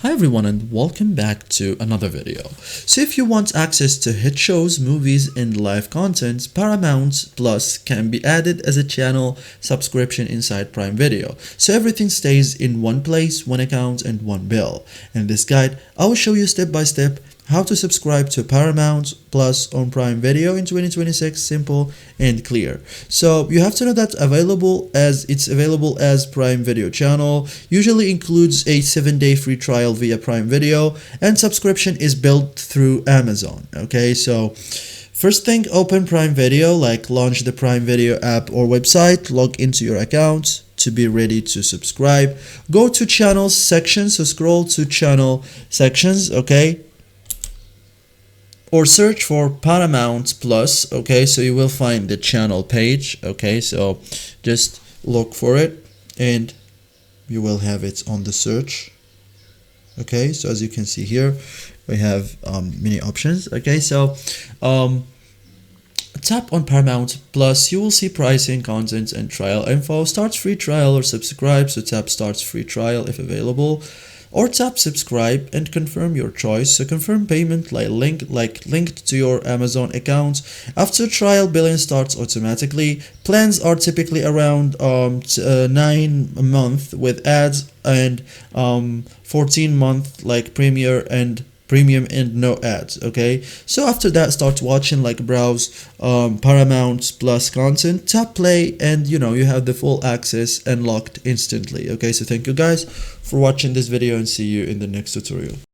Hi everyone and welcome back to another video. So if you want access to hit shows, movies and live content, Paramount Plus can be added as a channel subscription inside Prime Video. So everything stays in one place, one account and one bill. In this guide, I will show you step by step how to subscribe to Paramount Plus on Prime Video in 2026, simple and clear. So you have to know that it's available as Prime Video channel, usually includes a 7-day free trial via Prime Video, and subscription is built through Amazon. Okay, so first thing, open Prime Video, like launch the Prime Video app or website, log into your account to be ready to subscribe. Go to channels section, so scroll to channel sections, okay, or search for Paramount Plus. Okay, so you will find the channel page. Okay, so just look for it and you will have it on the search. Okay, so as you can see here, we have many options. Okay, so tap on Paramount Plus, you will see pricing, content and trial info. Start free trial or subscribe, so tap start free trial if available, or tap subscribe and confirm your choice. So confirm payment linked to your Amazon account. After trial, billing starts automatically. Plans are typically around 9 month with ads, and 14 month like premium and no ads. Okay, so after that, start watching, like browse Paramount Plus content, tap play, and you have the full access unlocked instantly. Okay, so thank you guys for watching this video and see you in the next tutorial.